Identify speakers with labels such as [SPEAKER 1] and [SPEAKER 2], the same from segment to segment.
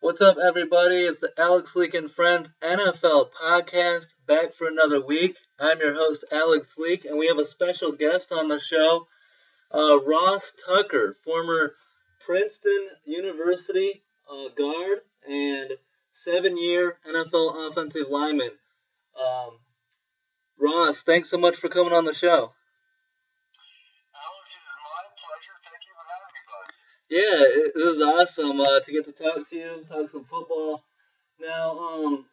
[SPEAKER 1] What's up, everybody? It's the Alex Leak and Friends NFL podcast, back for another week. I'm your host, Alex Leak, and we have a special guest on the show, Ross Tucker, former Princeton University guard and 7-year NFL offensive lineman. Um, Ross, thanks so much for coming on the show.
[SPEAKER 2] Alex, it is my pleasure. Thank you for having me, bud.
[SPEAKER 1] Yeah, it was awesome to get to talk to you, talk some football. Now,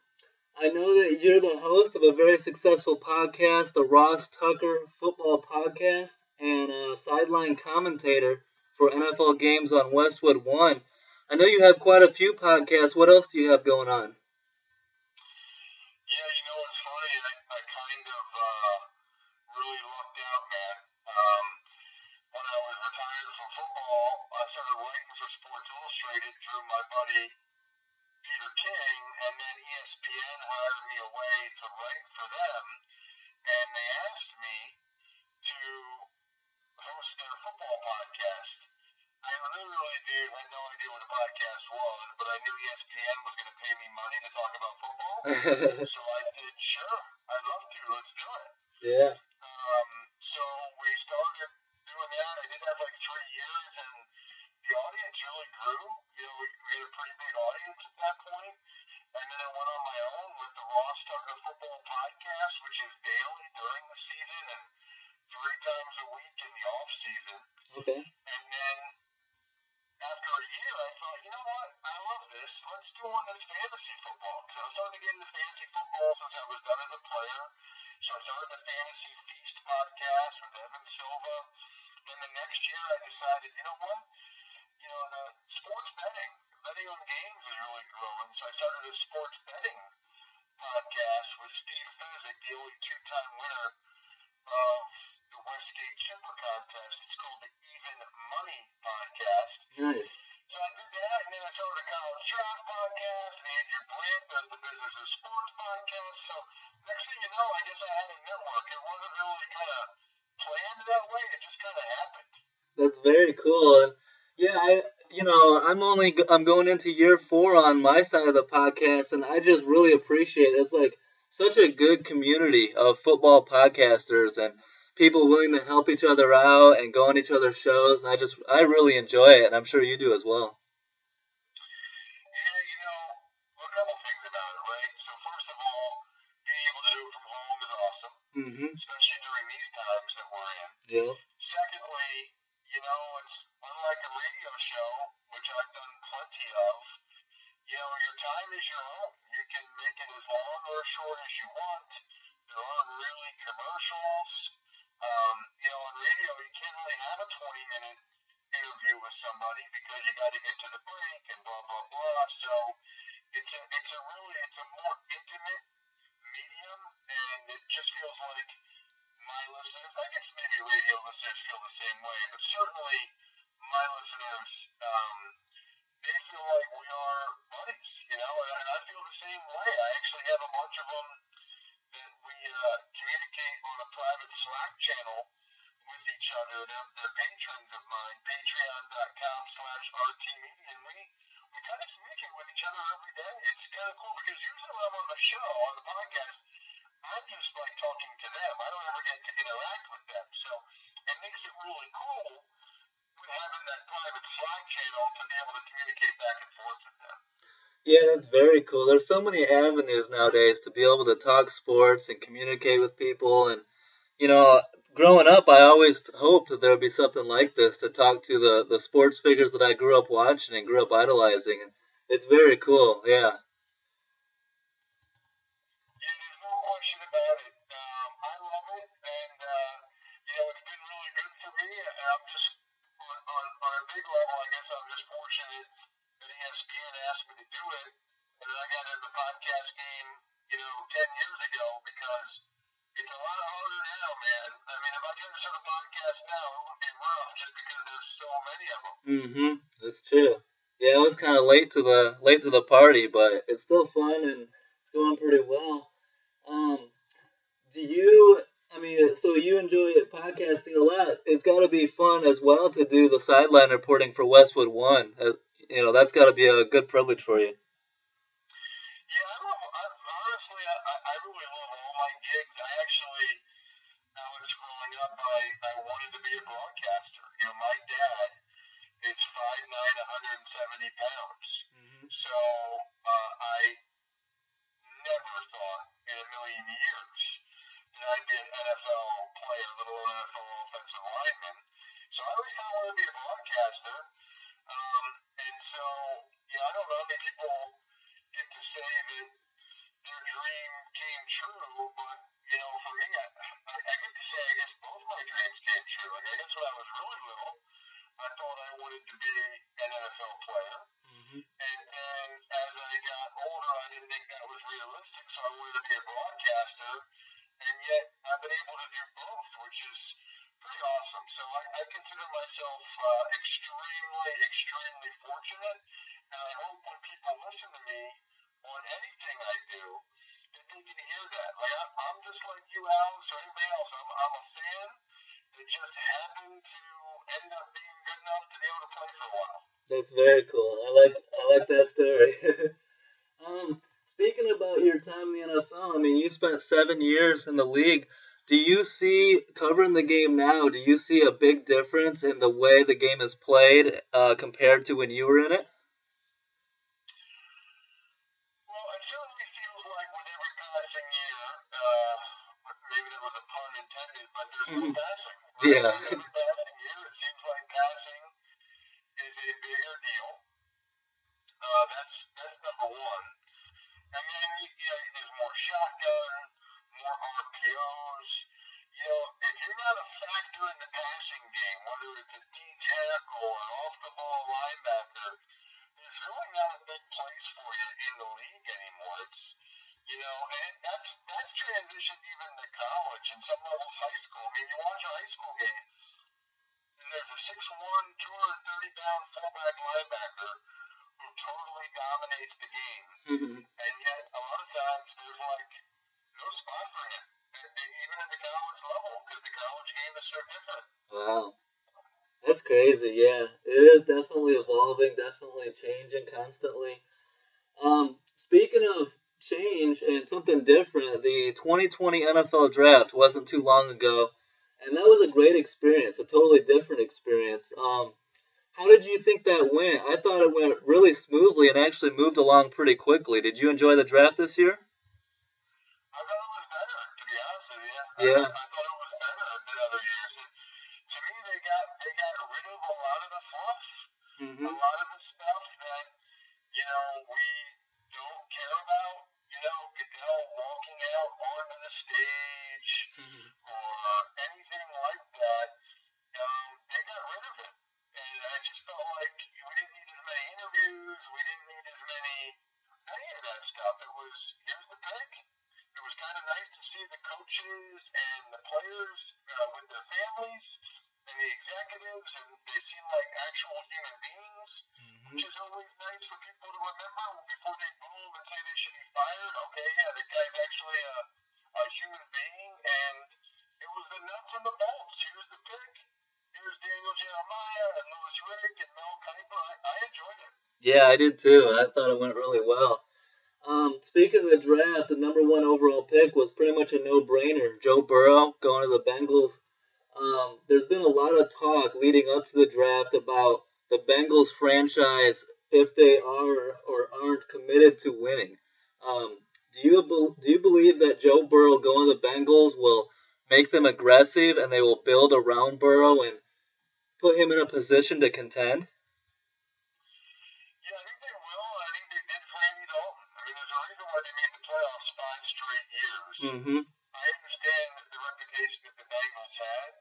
[SPEAKER 1] I know that you're the host of a very successful podcast, the Ross Tucker Football Podcast, and a sideline commentator for NFL games on Westwood One. I know you have quite a few podcasts. What else do you have going on?
[SPEAKER 2] Yeah, it's funny. I kind of really lucked out, man. When I was retired from football, I started writing for Sports Illustrated through my buddy Peter King, and then ESPN hired me away to write for them, and they asked me to host their football podcast. I literally, dude, had no idea what a podcast was, but I knew ESPN was going to pay me money to talk about football. So I said, sure, I'd love to. Let's do it.
[SPEAKER 1] Yeah.
[SPEAKER 2] So we started doing that. I did that for like 3 years, and the audience really grew. We had a pretty big audience at that point. And then I went on my own with the Ross Tucker Football Podcast, which is daily during the season and 3 times a week in the off season.
[SPEAKER 1] Okay.
[SPEAKER 2] And then after a year, I thought, you know what? I love this. Let's do one that's fantasy football. Because I was starting to get into fantasy football since I was done as a player. So I started the Fantasy Feast podcast with Evan Silva. Then the next year, I decided, you know what? The sports betting on games is really growing. So I started a sports betting podcast with Steve Fezzik, the only 2-time winner of the Westgate Chipper Contest. It's called the Even Money Podcast.
[SPEAKER 1] Nice.
[SPEAKER 2] So I did that, and then I started a college draft podcast, and Andrew Brandt does the Business of Sports podcast. So next thing you know, I guess I had a network. It wasn't really kind of planned that way. It just kind of happened.
[SPEAKER 1] That's very cool. Yeah, I'm going into year 4 on my side of the podcast, and I just really appreciate it. It's like such a good community of football podcasters and people willing to help each other out and go on each other's shows. And I really enjoy it, and I'm sure you do as well.
[SPEAKER 2] Yeah, a couple things about it, right? So first of all, being able to do it from home is awesome, especially during these times that we're in.
[SPEAKER 1] Yeah.
[SPEAKER 2] Secondly, it's unlike a radio show, which I've done plenty of. Your time is your own. You can make it as long or as short as you want. There aren't really commercials. On radio, you can't really have a 20-minute interview with somebody because you got to get to the break and blah, blah, blah. So it's a more intimate medium, and it just feels like my listeners, I guess maybe radio listeners feel the same way, but certainly my listeners, they feel like we are buddies, and I feel the same way. I actually have a bunch of them that we communicate on a private Slack channel with each other. They're patrons of mine, patreon.com/RTmedia, and we kind of communicate with each other every day. It's kind of cool because usually when I'm on the show, on the podcast, I'm just like talking to them. I don't ever get to interact with them. So it makes it really cool with having that private Slack channel to be able to communicate back and forth with them.
[SPEAKER 1] Yeah, that's very cool. There's so many avenues nowadays to be able to talk sports and communicate with people. And, growing up, I always hoped that there would be something like this to talk to the sports figures that I grew up watching and grew up idolizing. And it's very cool, yeah.
[SPEAKER 2] Yeah, there's no question about it. I love it, and it's been really good for me. And I'm just on a big level. I guess I'm just fortunate that ESPN asked me to do it, and then I got into the podcast game, 10 years ago because it's a lot harder now, man. I mean, if I tried to start a podcast now, it would be rough just because there's so many of them.
[SPEAKER 1] That's true. Yeah, I was kind of late to the party, but it's still fun and it's going pretty well. So you enjoy podcasting a lot. It's got to be fun as well to do the sideline reporting for Westwood One. That's got to be a good privilege for you.
[SPEAKER 2] my dad is 5'9", 170 pounds. So I never thought in a million years that I'd be an NFL player, let alone an NFL offensive lineman. So I always kind of wanted to be a broadcaster. And so, I don't know how many people get to say that their dream came true, but, for me, I get to say, I guess both my dreams came true. Like, I guess when I was really little, I thought I wanted to be an NFL player. And then as I got older, I didn't think that was realistic, so I wanted to be a broadcaster. And yet, I've been able to do both, which is pretty awesome. So I consider myself extremely, extremely fortunate. And I hope when people listen to me on anything I do, that they can hear that. Like, I'm just like you, Alex, or anybody else. I'm a fan that just happened to end up being good enough to be able to play for a while.
[SPEAKER 1] That's very cool. I like that story. Speaking about your time in the NFL, I mean, you spent 7 years in the league. Do you see, covering the game now, do you see a big difference in the way the game is played compared to when you were in it?
[SPEAKER 2] Well, it certainly feels like with every passing year, maybe there was a pun intended, but there's no passing. Right?
[SPEAKER 1] Yeah.
[SPEAKER 2] Every passing year, it seems like passing is a bigger deal. That's number one. And then, there's more shotgun, more RPOs. If you're not a factor in the passing game, whether it's a D tackle or an off-the-ball linebacker, there's really not a big place for you in the league anymore. And that's transitioned even to college and some levels high school. I mean, you watch a high school game, and there's a 6'1", 230-pound fullback linebacker who totally dominates the game. And yet, a lot of times, there's no spot for him, even at the college level, because the college game is so different.
[SPEAKER 1] Wow. That's crazy, yeah. It is definitely evolving, definitely changing constantly. Speaking of change and something different, the 2020 NFL Draft wasn't too long ago, and that was a great experience, a totally different experience. How did you think that went? I thought it went really smoothly and actually moved along pretty quickly. Did you enjoy the draft this year?
[SPEAKER 2] I thought it was better, to be honest with you.
[SPEAKER 1] Yeah.
[SPEAKER 2] I thought it was better than other years. And to me, they got rid of a lot of the fluff, a lot of the stuff that we don't care about. Goodell walking out onto the stage or anything like that. They got rid of it, and I just felt like we didn't need as many interviews. We didn't need as many any of that stuff. It was here's the pick. It was kind of nice to see the coaches and the players with their families and the executives, and they seem like actual human beings, which is always nice for people to remember before they boom and say they should be fired. Okay, yeah, the guy's actually a human being, and it was the nuts and the bolts. Here's the pick. Here's Daniel Jeremiah and Louis Riddick and Mel Kiper. I enjoyed it.
[SPEAKER 1] Yeah, I did too. I thought it went really well. Speaking of the draft, the number 1 overall pick was pretty much a no-brainer. Joe Burrow going to the Bengals. There's been a lot of talk leading up to the draft about the Bengals franchise, if they are or aren't committed to winning. Do you believe that Joe Burrow going to the Bengals will make them aggressive and they will build around Burrow and put him in a position to contend?
[SPEAKER 2] Yeah, I think they will. I think they did for Andy Dalton. I mean, there's a reason why they made the playoffs 5 straight years. I understand the reputation that the Bengals had,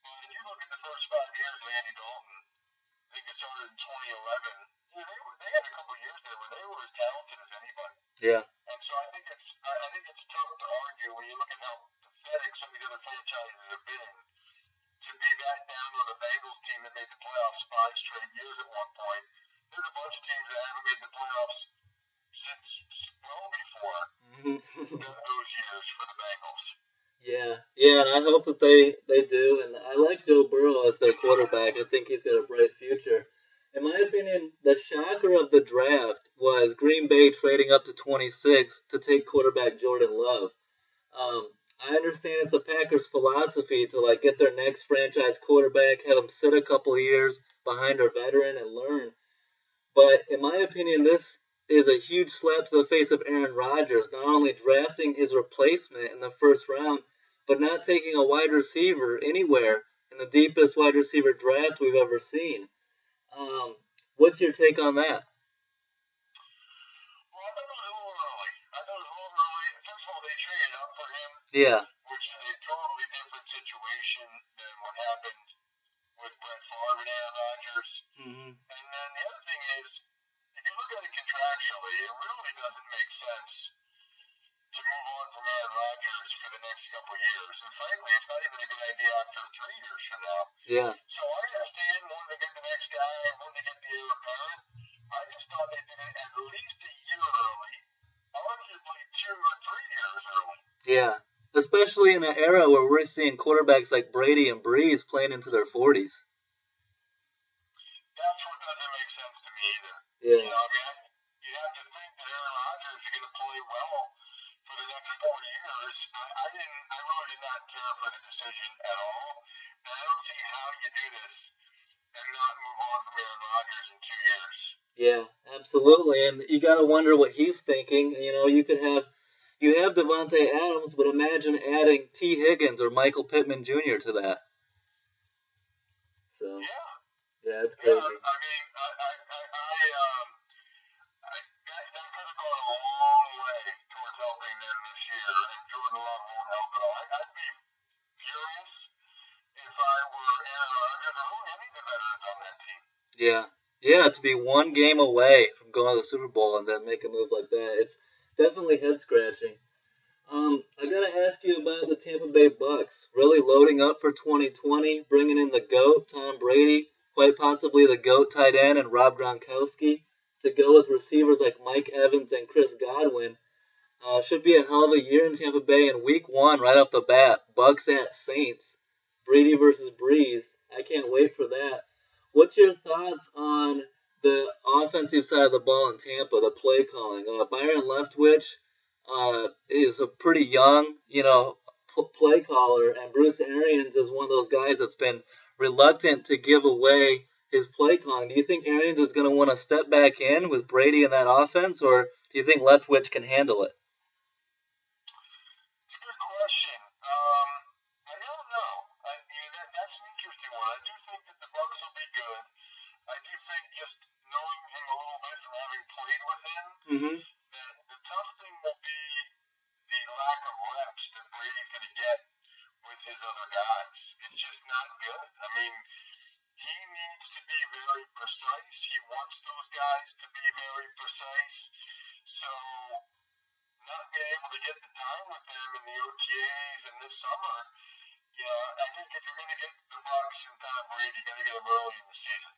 [SPEAKER 2] but if you look at the first 5 years of Andy Dalton, I think it started in 2011. They had a couple of years there where they were as talented as anybody.
[SPEAKER 1] Yeah.
[SPEAKER 2] And so I think it's tough to argue when you look at how pathetic some of the other franchises have been to be that down on the Bengals team that made the playoffs 5 straight years at one point. There's a bunch of teams that haven't made the playoffs since well before those years for the Bengals.
[SPEAKER 1] Yeah, and I hope that they do. And I like Joe Burrow as their quarterback. I think he's got a bright future. In my opinion, the shocker of the draft was Green Bay trading up to 26 to take quarterback Jordan Love. I understand it's a Packers philosophy to like get their next franchise quarterback, have him sit a couple of years behind a veteran and learn. But in my opinion, this is a huge slap to the face of Aaron Rodgers, not only drafting his replacement in the first round, but not taking a wide receiver anywhere in the deepest wide receiver draft we've ever seen. Um, what's your take on that?
[SPEAKER 2] Well, I thought it was a little early. I thought it was a little early. First of all, they traded up for him,
[SPEAKER 1] Yeah.
[SPEAKER 2] which is a totally different situation than what happened with Brett Favre and Aaron Rodgers.
[SPEAKER 1] Mm-hmm.
[SPEAKER 2] And then the other thing is, if you look at it contractually, it really doesn't make sense to move on from Aaron Rodgers for the next couple of years. And frankly, it's not even a good idea after 3 years from now.
[SPEAKER 1] Yeah.
[SPEAKER 2] So I understand wanting to get the next guy, wanting to get the heir apparent. I just thought they did it at least a year early, arguably 2 or 3 years early.
[SPEAKER 1] Yeah. Especially in an era where we're seeing quarterbacks like Brady and Breeze playing into their 40s.
[SPEAKER 2] That's what doesn't make sense to me either.
[SPEAKER 1] Yeah.
[SPEAKER 2] You know, I mean, you have to think that Aaron Rodgers is going to play well for the next 4 years. I really did not care for the decision at all. And I don't see how you do this and not move on from Aaron Rodgers in 2 years.
[SPEAKER 1] Yeah, absolutely. And you got to wonder what he's thinking. You know, you have Devontae Adams, but imagine adding T. Higgins or Michael Pittman Jr. to that. So, yeah, it's crazy.
[SPEAKER 2] Yeah, I mean, that could have gone a long way towards helping them this year, and Jordan Love won't help at all. I'd be furious if I were Aaron Rodgers or really any of the veterans on that team.
[SPEAKER 1] Yeah, to be one game away from going to the Super Bowl and then make a move like that, it's definitely head scratching. I gotta ask you about the Tampa Bay Bucks. Really loading up for 2020, bringing in the GOAT, Tom Brady, quite possibly the GOAT tight end, and Rob Gronkowski to go with receivers like Mike Evans and Chris Godwin. Should be a hell of a year in Tampa Bay in Week 1, right off the bat. Bucks at Saints, Brady versus Breeze. I can't wait for that. What's your thoughts on the offensive side of the ball in Tampa, the play calling? Byron Leftwich is a pretty young, play caller, and Bruce Arians is one of those guys that's been reluctant to give away his play calling. Do you think Arians is going to want to step back in with Brady in that offense, or do you think Leftwich can handle it?
[SPEAKER 2] It's a good question. I don't know. That's an interesting one. I do think that the Bucks will be good. I do think just knowing him a little bit from having played with him,
[SPEAKER 1] Mm-hmm.
[SPEAKER 2] that the tough thing will be the lack of reps that Brady's going to get with his other guys. It's just not good. I mean, he needs to be very precise. He wants those guys to be very precise. So, not being able to get the time with them in the OTAs and this summer, I think if you're going to get the Bucks and Tom Brady, you got to get them early in the season.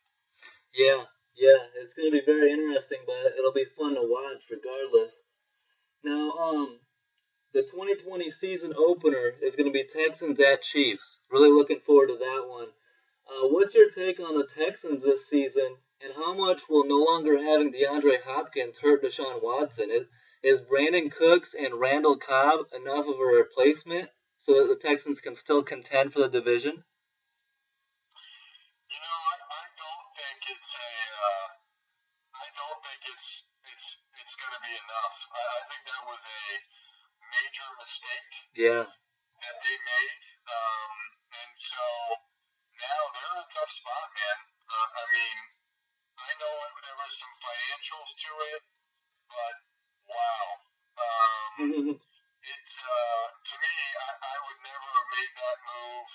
[SPEAKER 1] Yeah, it's going to be very interesting, but it'll be fun to watch regardless. Now, the 2020 season opener is going to be Texans at Chiefs. Really looking forward to that one. What's your take on the Texans this season, and how much will no longer having DeAndre Hopkins hurt Deshaun Watson? Is Brandon Cooks and Randall Cobb enough of a replacement so that the Texans can still contend for the division?
[SPEAKER 2] It's going to be enough. I think that was a major mistake.
[SPEAKER 1] Yeah.
[SPEAKER 2] That they made, and so now they're in a tough spot, man. I mean, I know there was some financials to it, but wow. It's to me, I would never have made that move.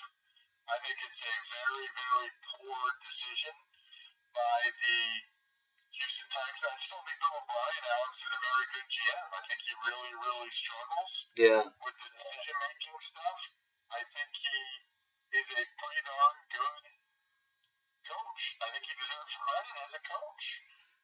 [SPEAKER 2] I think it's a very, very poor decision by the Houston Texans. I still think Bill O'Brien, Alex, is a very good GM. I think he really, really struggles with the decision-making stuff. I think he is a pretty darn good coach. I think he deserves credit as a coach,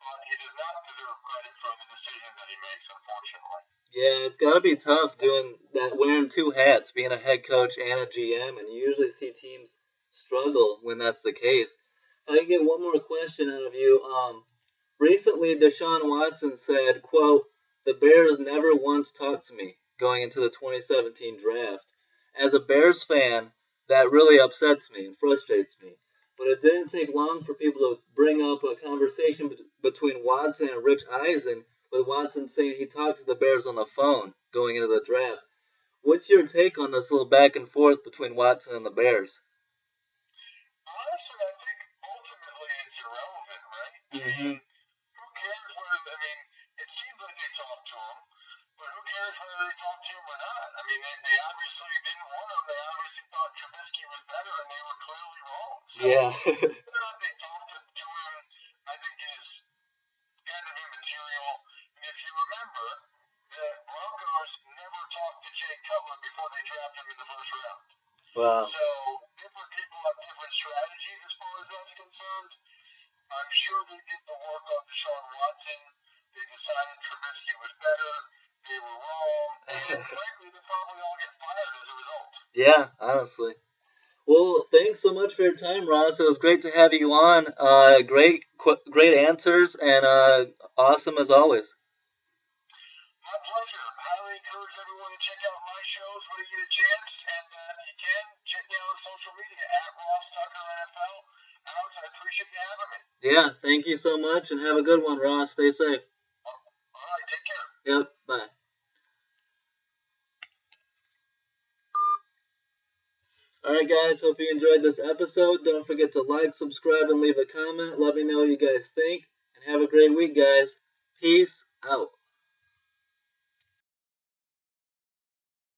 [SPEAKER 2] but he does not deserve credit for the decisions that he makes, unfortunately.
[SPEAKER 1] Yeah, it's got to be tough doing that, wearing two hats, being a head coach and a GM, and you usually see teams struggle when that's the case. If I can get one more question out of you, recently Deshaun Watson said, quote, "The Bears never once talked to me going into the 2017 draft." as a Bears fan, that really upsets me and frustrates me. But it didn't take long for people to bring up a conversation between Watson and Rich Eisen, with Watson saying he talked to the Bears on the phone going into the draft. What's your take on this little back and forth between Watson and the Bears?
[SPEAKER 2] Honestly, I think ultimately it's irrelevant, right?
[SPEAKER 1] Mm-hmm.
[SPEAKER 2] Who cares whether, it seems like they talked to him, but who cares whether they talked to him or not? They obviously didn't want him. They obviously thought Trubisky was better, and they were clearly wrong. So,
[SPEAKER 1] Yeah.
[SPEAKER 2] whether or not they talked to him, I think is kind of immaterial. And if you remember, the Broncos never talked to Jay Cutler before they drafted him in the first round.
[SPEAKER 1] Wow.
[SPEAKER 2] So, different people have different strategies as far as that's concerned. I'm sure they did the work on Deshaun Watson. They decided Trubisky was better. They were wrong. And frankly, they probably all get fired as a result.
[SPEAKER 1] Yeah, honestly. Well, thanks so much for your time, Ross. It was great to have you on. Great answers, and awesome as always.
[SPEAKER 2] My pleasure. Highly encourage everyone to check out my shows when you get a chance. And if you can, check me out on social media at Ross Tucker NFL. Alex, I appreciate you having me.
[SPEAKER 1] Yeah, thank you so much, and have a good one, Ross. Stay safe.
[SPEAKER 2] All right, take care.
[SPEAKER 1] Yep, bye. Alright guys, hope you enjoyed this episode. Don't forget to like, subscribe, and leave a comment. Let me know what you guys think. And have a great week, guys. Peace out.